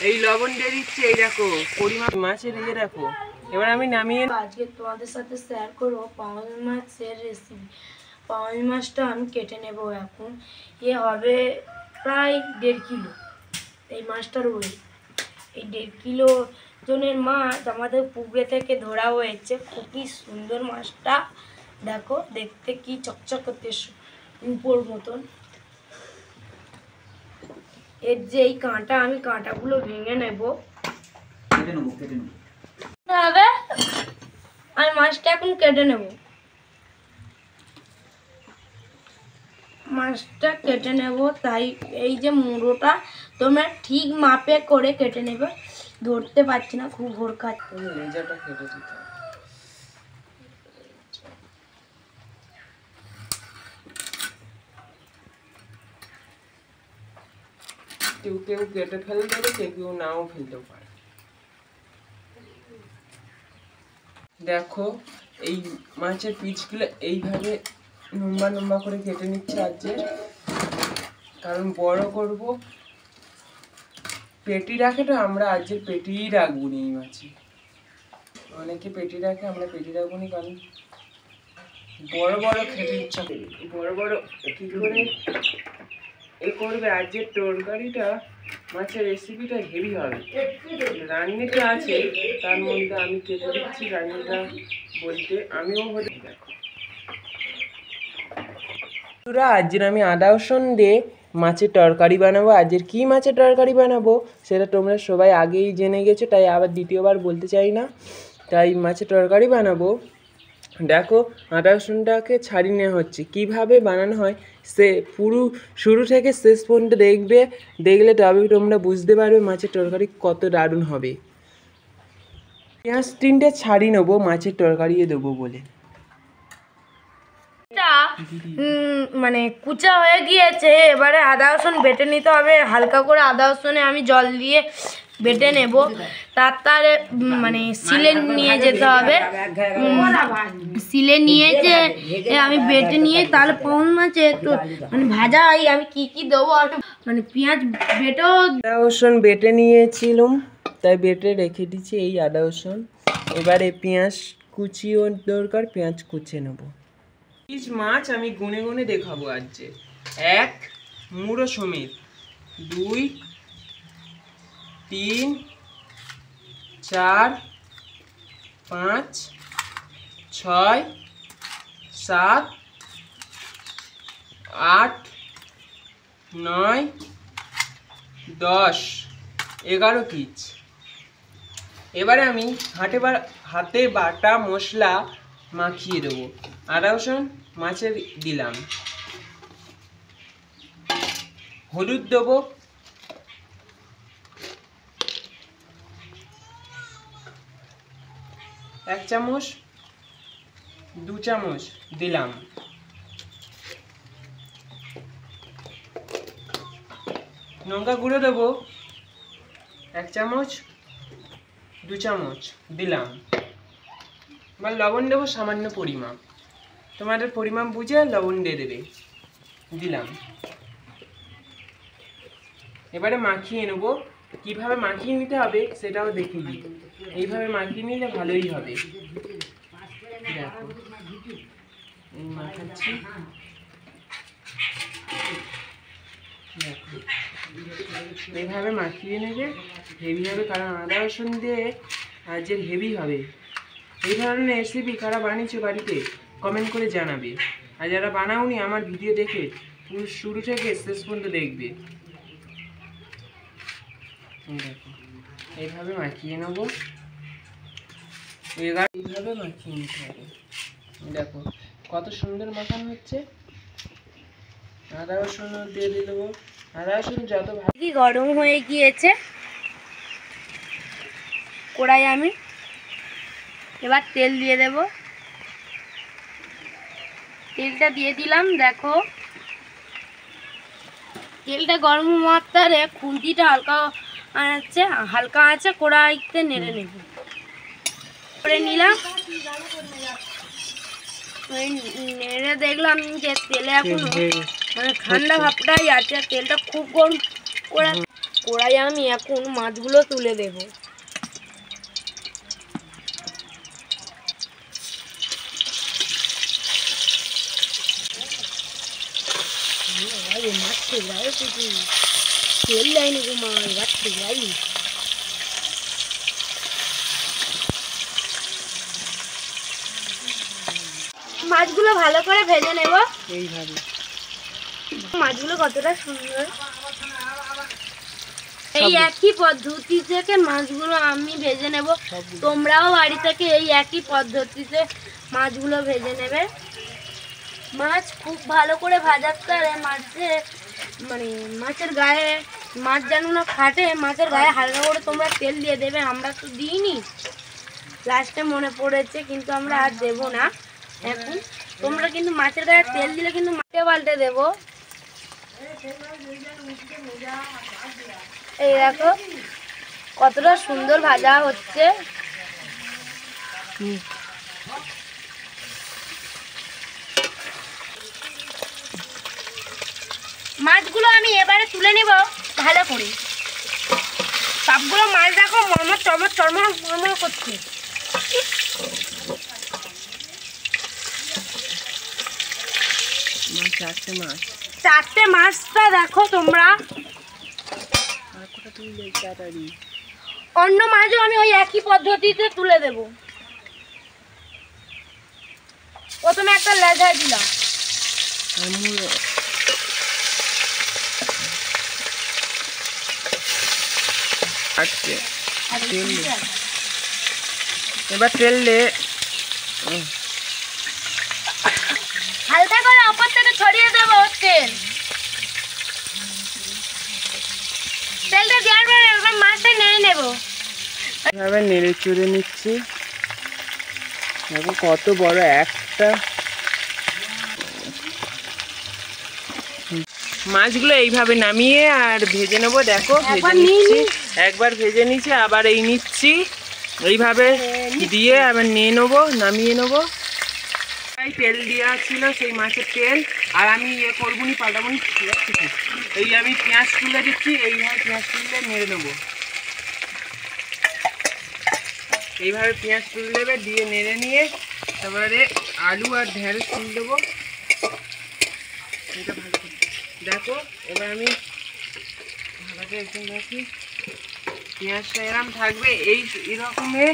এই লবণ দিয়ে দিচ্ছি, এই দেখো পরিমাণ মাছের এই দেখো। এবার আমি নামিয়ে আজকে তোমাদের সাথে শেয়ার করবো পাঙাশ মাছের রেসিপি। পাঙাশ মাছটা আমি কেটে নেব এখন। এ হবে প্রায় 1.5 কিলো এই মাছটার ওয়েট। এই 1.5 কিলো জনের মাছ আমাদের পুকুরে থেকে ধরা হয়েছে। খুবই সুন্দর মাছটা, দেখো দেখতে কি চকচক করতে রূপোর মতন। এর যে এই কাঁটা, আমি কাঁটাগুলো ভেঙে নেব। আমি মাছটা এখন কেটে নেব। মাছটা কেটে নেব, তাই এই যে মুড়োটা তোমরা ঠিক মাপে করে কেটে নেবে। ধরতে পারছি না, খুব ভোর খাচ্ছে। লেজাটা কেটে দিতে হবে। কেউ কেউ কেটে ফেলতে পারে, কেউ কেউ নাও ফেলতে পারে। দেখো এই মাছের পিসগুলো এইভাবে লম্বা লম্বা করে কেটে নিচ্ছে আজকে, কারণ বড় করব। পেটি রাখে তো, আমরা আজকে পেটিই রাখবো নি। এই মাছে অনেকে পেটি রাখে, আমরা পেটি রাখবো নি, কারণ বড় বড় খেতে ইচ্ছা করি। বড় বড় কি করে এ করবে। আজকের তরকারিটা মাছের রেসিপিটা হেভি হবে। রান্নিটা আছে, তার মধ্যে আমি কেটে দিচ্ছি রান্নিটা বলতে। আমিও হতে দেখো আজকের আমি আদা রসুন দিয়ে মাছের তরকারি বানাবো। আজকের কি মাছের তরকারি বানাবো সেটা তোমরা সবাই আগেই জেনে গেছো, তাই আবার দ্বিতীয়বার বলতে চাই না। তাই মাছের তরকারি বানাবো। দেখো আদা রসুনটাকে ছাড়িয়ে নেওয়া হচ্ছে। কীভাবে বানানো হয় সে পুরো শুরু থেকে শেষ পর্যন্ত দেখলে তবে তোমরা বুঝতে পারবে মাছের তরকারি কত দারুণ হবে। পেঁয়াজ 3টে ছাড়িয়ে নেবো মাছের তরকারি দেবো বলে। মানে কুচা হয়ে গিয়েছে, এবারে আদা রসুন বেটে নিতে হবে। হালকা করে আদা রসুনে আমি জল দিয়ে বেটে নেব। তারপরে মানে সিলে নিয়ে যেতে হবে। সিলে নিয়ে যে আমি বেটে নিয়ে তাহলে পাঙাশ মাছে একটু মানে ভাজা হয়। আমি কি কি দেবো মানে পেঁয়াজ বেটেও আদা রসুন বেটে নিয়েছিলাম, তাই বেটে রেখে দিচ্ছি এই আদা রসুন। এবারে পেঁয়াজ কুচিও দরকার, পেঁয়াজ কুচিয়ে নেবো। মাছ আমি গুনে গুনে দেখাবো আজকে। 1 মুড়ো সমেত, 2 3 4 5 6 7 8 9 10 11 পিস। এবারে আমি হাতে বাটা মশলা মাখিয়ে দেবো। আদা রসুন মাছের দিলাম, হলুদ দেবো, এক চামচ 2 চামচ দিলাম, লঙ্কা গুঁড়ো দেবো 1 চামচ 2 চামচ দিলাম। এবার লবণ দেবো সামান্য পরিমাণ, তোমাদের পরিমাণ বুঝে লবণ দিয়ে দেবে। দিলাম। এবারে মাখিয়ে নেব। কিভাবে মাখিয়ে নিতে হবে সেটাও দেখিয়ে দিই। এইভাবে মাখিয়ে নিলে ভালোই হবে। দেখো এই মাখাচ্ছি, দেখো এইভাবে মাখিয়ে নেবে। হেভি হবে, কারণ আদা রসুন দিয়ে আজকের হেভি হবে। এই ধরনের রেসিপি কারা বানিয়েছো বাড়িতে কমেন্ট করে জানাবে। আর যারা বানাওনি আমার ভিডিও দেখে পুরো শুরু থেকে শেষ পর্যন্ত দেখবে। দেখো এইভাবে মাখিয়ে নেবো। এইভাবে মাখিয়ে নিতে হবে। দেখো কত সুন্দর মাখানো হচ্ছে। আদা রসুন দিয়ে দেবো। আদা রসুন যত ভালো গরম হয়ে গিয়েছে কড়াই, আমি এবার তেল দিয়ে দেব। তেলটা দিয়ে দিলাম। দেখো তেলটা গরম মাত্রায় খুন্তিটা হালকা আছে কড়াইতে নেড়ে নেব। করে নিলাম, নেড়ে দেখলাম যে তেলে এখন মানে ঠান্ডা ভাবটাই আছে। তেলটা খুব গরম করে কড়াই আমি এখন মাছগুলো তুলে দেব। মাছগুলো ভালো করে ভেজে নেব এইভাবে। মাছগুলো কতটা সুন্দর। এই একই পদ্ধতি থেকে মাছগুলো আমি ভেজে নেব, তোমরাও বাড়ি থেকে এই একই পদ্ধতিতে মাছগুলো ভেজে নেবে। মাছ খুব ভালো করে ভাজাতে হবে। মাছের গায়ে মাছ যেন না ফাটে, মাছের গায়ে হালকা করে তোমরা তেল দিয়ে দেবে। আমরা তো দিইনি, লাস্টে মনে পড়েছে, কিন্তু আমরা আর দেবো না এখন। তোমরা কিন্তু মাছের গায়ে তেল দিলে কিন্তু মাছে পাল্টে দেবো। এই দেখো কতটা সুন্দর ভাজা হচ্ছে। মাছগুলো আমি এবারে তুলে নিব ভালো করে। সবগুলো মাছ দেখো মরমর চরমর চরমর মরমর করছে। চারটে মাছটা দেখো তোমরা। অন্য মাছও আমি ওই একই পদ্ধতিতে তুলে দেব। প্রথমে একটা লেজা দিলাম, এবার তেল দে, হালকা করে উপর থেকে ছড়িয়ে দেবো তেল। তেলটা দেওয়ার পরে এবার মাছটা নেড়ে নেব। এভাবে নেড়ে চড়ে নিচ্ছি। দেখো কত বড় একটা। মাছগুলো এইভাবে নামিয়ে আর ভেজে নেবো। দেখো ভেজে নিচ্ছি, একবার ভেজে নিচ্ছি, আবার এই নিচ্ছি, এইভাবে দিয়ে আবার নিয়ে নেবো, নামিয়ে নেবো। তেল দেওয়া ছিল সেই মাছের তেল, আর আমি ইয়ে করবো নি, পাল্টাবো নি। এই আমি পেঁয়াজ তুলে দিচ্ছি, এইভাবে পেঁয়াজ তুলে নেড়ে নেবো। এইভাবে পেঁয়াজ তুলে দেবে, দিয়ে নেড়ে নিয়ে তারপরে আলু আর ঢেঁড়স তুলে দেবো। এটা ভালো করে দেখো। এবার আমি ভালোটা একদম রাখি, পেঁয়াজটা এরকম থাকবে। এরকমে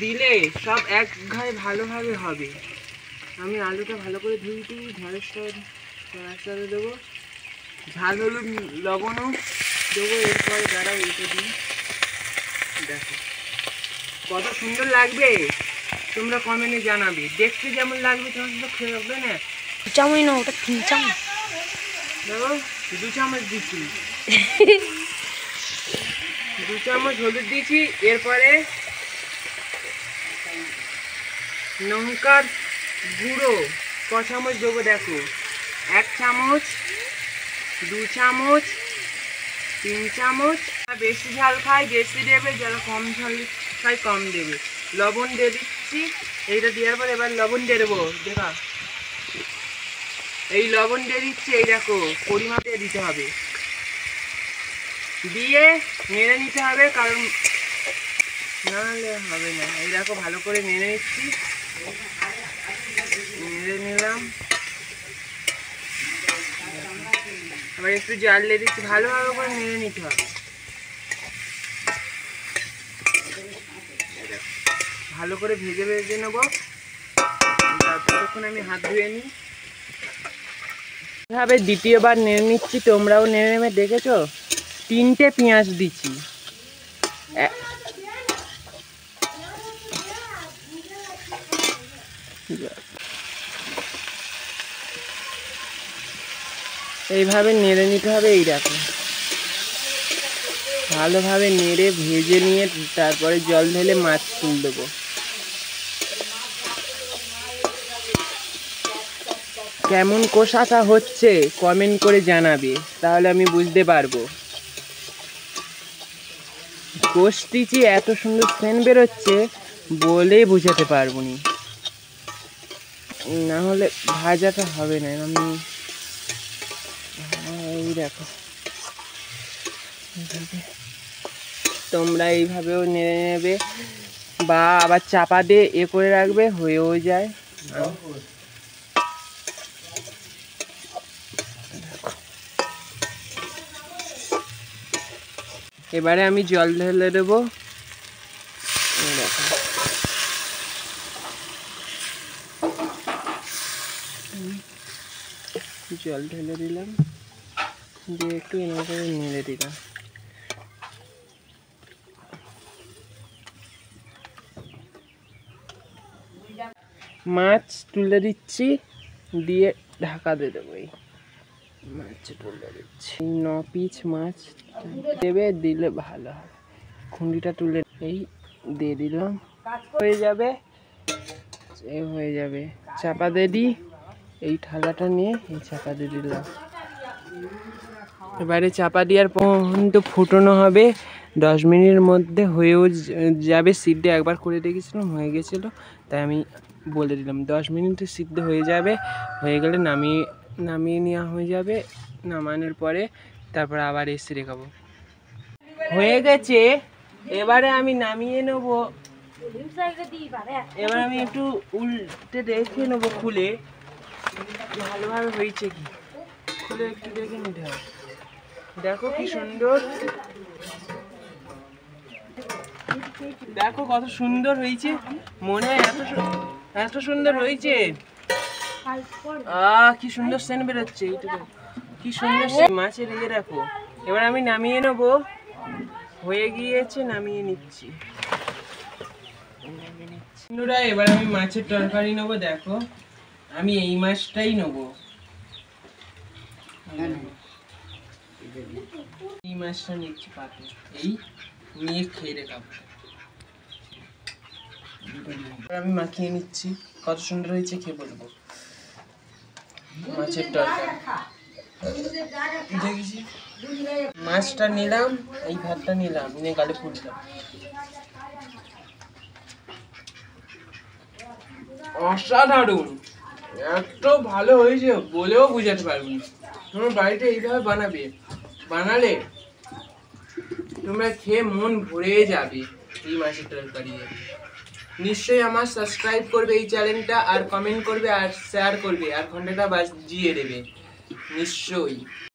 দিলে সব এক ঘায়ে ভালোভাবে হবে। আমি আলুটা ভালো করে ধুই দিই, ঢেঁড়সটা দেবো, ঝাল হলুদ লবণও দেবো। এরপরে দাঁড়াও এইটা দিই। দেখো কত সুন্দর লাগবে, তোমরা কমেন্টে জানাবে। দেখতে যেমন লাগবে তোমার তো খেয়ে হবে না। চামচ না, ওটা 3 চামচ। দেখো 2 চামচ দিচ্ছি, 2 চামচ হলুদ দিয়েছি। এরপরে লঙ্কার গুঁড়ো ক চামচ দেবো দেখো, 1 চামচ, 2 চামচ, 3 চামচ। বেশি ঝাল খায় বেশি দেবে, যারা কম ঝাল খায় কম দেবে। লবণ দিয়ে দিচ্ছি। এইটা দেওয়ার পর এবার লবণ দিয়ে দেবো। দেখা এই লবণ দিয়ে দিচ্ছি, এই দেখো পরিমাপ দিয়ে দিতে হবে, দিয়ে নেড়ে নিতে হবে, কারণ নাহলে হবে না। এই দেখো ভালো করে নেড়ে নিচ্ছি, নেড়ে নিলাম। আবার একটু জাল দিয়ে দিচ্ছি, ভালোভাবে করে নেড়ে নিতে হবে। ভালো করে ভেজে ভেজে নেবো। ততক্ষণ আমি হাত ধুয়ে নিই। এভাবে দ্বিতীয়বার নেড়ে নিচ্ছি, তোমরাও নেড়ে নেবে। দেখেছো 3টে পেঁয়াজ দিচ্ছি। এইভাবে নেড়ে নিতে হবে। এই দেখো ভালোভাবে নেড়ে ভেজে নিয়ে তারপরে জল ঢেলে মাছ তুলে দেবো। কেমন কষাটা হচ্ছে কমেন্ট করে জানাবে, তাহলে আমি বুঝতে পারবো। কষতেছি, এত সুন্দর সেন্ট বেরোচ্ছে বলে বুঝাতে পারবো না, না হলে ভাজাটা হবে না। আমি এই দেখো তোমরা এইভাবেও নেড়ে নেবে বা আবার চাপা দিয়ে করে রাখবে, হয়েও যায়। এবারে আমি জল ঢেলে দেবো। জল ঢেলে দিলাম, দিয়ে একটু এনে করে নেড়ে দিলাম। মাছ তুলে দিচ্ছি, দিয়ে ঢাকা দিয়ে দেবো। এই মাছ তুলে দিচ্ছি, 9 পিস মাছ দেবে, দিলে ভালো হয়। খুঁড়িটা তুলে এই দিয়ে দিলাম, হয়ে যাবে। হয়ে যাবে, চাপা দিয়ে দিই। এই থালাটা নিয়ে এই চাপা দিয়ে দিলাম। এবারে চাপা দেওয়ার পর্যন্ত ফুটানো হবে। 10 মিনিটের মধ্যে হয়েও যাবে। সিদ্ধ একবার করে দেখেছিলাম, হয়ে গেছিলো, তাই আমি বলে দিলাম 10 মিনিটে সিদ্ধ হয়ে যাবে। হয়ে গেলে নামিয়ে নেওয়া হয়ে যাবে। নামানোর পরে তারপর আবার এসে দেখাবো। হয়ে গেছে, এবারে আমি নামিয়ে নেবো। এবার আমি একটু উল্টে দেখে নেবো, খুলে ভালোভাবে হয়েছে কি, খুলে একটু দেখে নিতে হবে। দেখো কি সুন্দর, দেখো কত সুন্দর হয়েছে। মনে হয় এত সুন্দর হয়েছে। কি সুন্দর সেন্ট বেরোচ্ছে, এইটুকু কি সুন্দর মাছের। ইয়ে দেখো, এবার আমি নামিয়ে নেবো। হয়ে গিয়েছে, নামিয়ে নিচ্ছি। এবার আমি মাছের তরকারি নেবো। দেখো আমি এই মাছটাই নেবো, এই মাছটা নিচ্ছি পাতে। এই নিয়ে খেয়ে দেখাবো। আমি মাখিয়ে নিচ্ছি, কত সুন্দর হয়েছে, খেয়ে বলবো। মাছের তরকারি দেখেছি, মাছটা নিলাম, এই ভাতটা নিলাম, নিয়ে গালে ফুললাম। অসাধারণ, এত ভালো হয়েছে বলেও বুঝাতে পারবো না। তোমার বাড়িতে এইভাবে বানালে তোমরা খেয়ে মন ভরে যাবে। এই মাছের তরকারি নিশ্চয়ই আমার সাবস্ক্রাইব করবে এই চ্যানেলটা, আর কমেন্ট করবে, আর শেয়ার করবে, আর ঘন্টাটা বাজিয়ে দেবে নিশ্চয়ই।